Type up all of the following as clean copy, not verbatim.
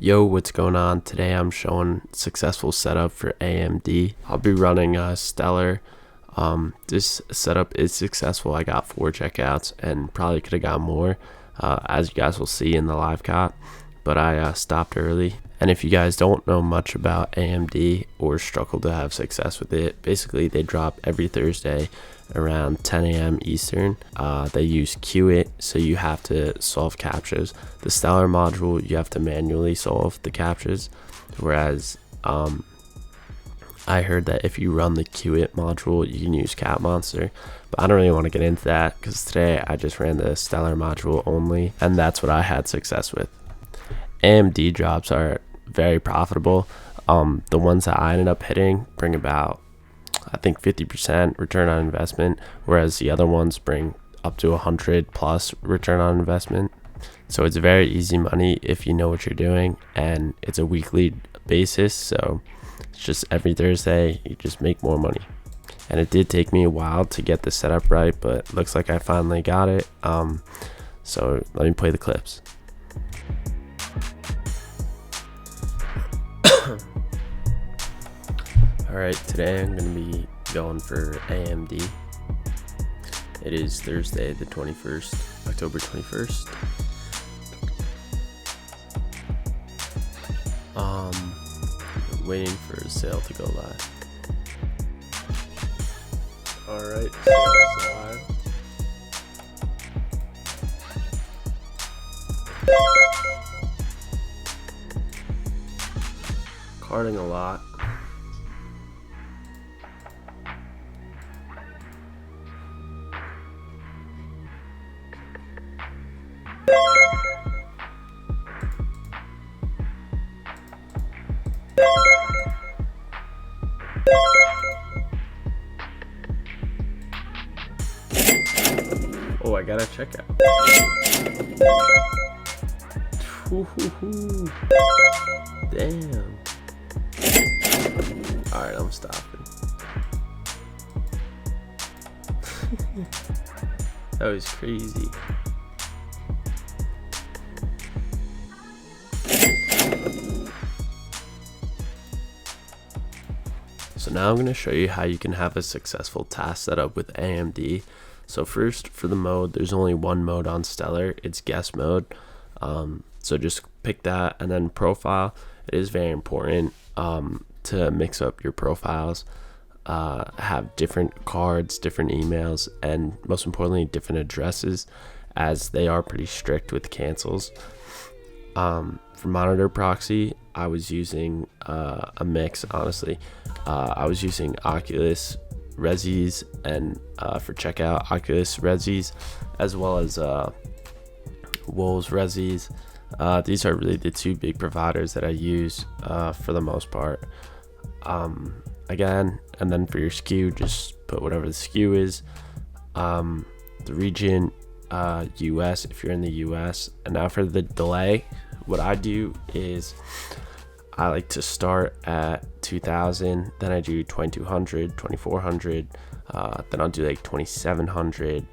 Yo, what's going on? Today I'm showing successful setup for AMD. I'll be running Stellar. This setup is successful. I got 4 checkouts and probably could have got more, as you guys will see in the live cop, but I stopped early. And if you guys don't know much about AMD or struggle to have success with it, basically they drop every Thursday around 10 a.m. Eastern. They use Qt, so you have to solve captchas. The Stellar module, you have to manually solve the captchas, whereas I heard that if you run the Qt module, you can use Cat Monster, but I don't really want to get into that because today I just ran the Stellar module only, and that's what I had success with. AMD drops are very profitable. The ones that I ended up hitting bring about, I think, 50% return on investment, whereas the other ones bring up to 100+ return on investment. So it's very easy money if you know what you're doing, and it's a weekly basis, so it's just every Thursday you just make more money. And it did take me a while to get the setup right, but looks like I finally got it. So let me play the clips. Alright, today I'm going to be going for AMD. It is Thursday the 21st, October 21st. Waiting for a sale to go live. Alright, sale is live. Carding a lot. Oh, I gotta check out. Damn. Alright, I'm stopping. That was crazy. So now I'm going to show you how you can have a successful task setup with AMD. So first, for the mode, there's only one mode on Stellar. It's guest mode. So just pick that, and then profile. It is very important to mix up your profiles, have different cards, different emails, and most importantly, different addresses, as they are pretty strict with cancels. For monitor proxy, I was using a mix, honestly. I was using Oculus Resis, and for checkout, Oculus Resis, as well as Wolves Resis. These are really the two big providers that I use for the most part. Again, and then for your SKU, just put whatever the SKU is. The region, US, if you're in the US. And now for the delay, what I do is I like to start at 2000, then I do 2200, 2400, then I'll do like 2700,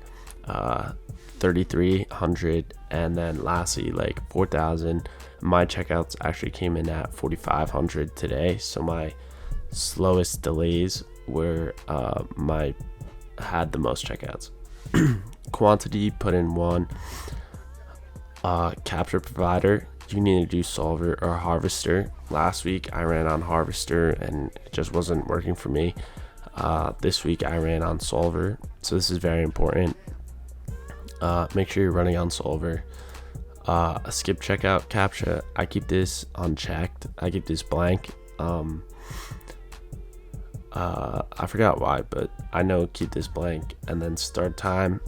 3300, and then lastly like 4000. My checkouts actually came in at 4500 today, so my slowest delays were had the most checkouts. Quantity, put in 1. Capture provider, you need to do Solver or Harvester. Last week I ran on Harvester and it just wasn't working for me. This week I ran on Solver, so this is very important. Make sure you're running on Solver. A skip checkout captcha, I keep this unchecked. I keep this blank. I forgot why, but I know keep this blank. And then start time,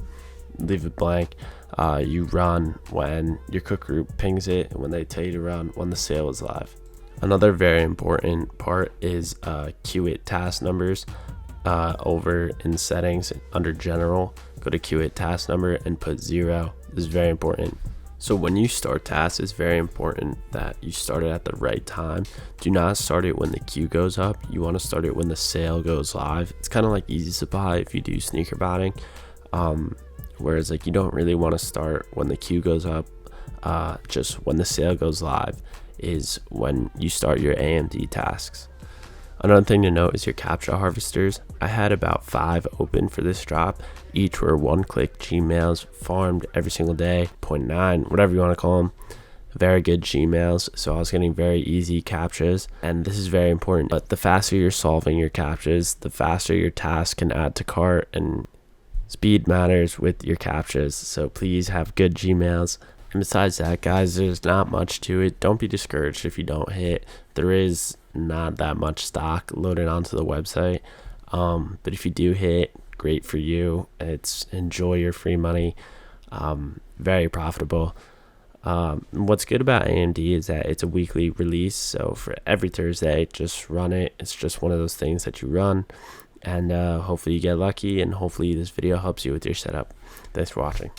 leave it blank. You run when your cook group pings it, and when they tell you to run when the sale is live. Another very important part is Qt task numbers. Over in settings under general, go to Qt task number and put 0. This is very important. So when you start tasks, it's very important that you start it at the right time. Do not start it when the queue goes up. You want to start it when the sale goes live. It's kind of like easy supply if you do sneaker botting. Whereas like you don't really want to start when the queue goes up, just when the sale goes live. is when you start your AMD tasks. Another thing to note is your captcha harvesters. I had about 5 open for this drop. Each were one-click Gmails, farmed every single day, 0.9, whatever you want to call them. Very good Gmails, so I was getting very easy captchas, and this is very important. But the faster you're solving your captchas, the faster your tasks can add to cart, and speed matters with your captchas, so please have good Gmails. And besides that, guys, there's not much to it. Don't be discouraged if you don't hit. There is not that much stock loaded onto the website, but if you do hit, great for you. It's enjoy your free money. Very profitable. What's good about AMD is that it's a weekly release, so for every Thursday, just run it. It's just one of those things that you run, and hopefully you get lucky, and hopefully this video helps you with your setup. Thanks for watching.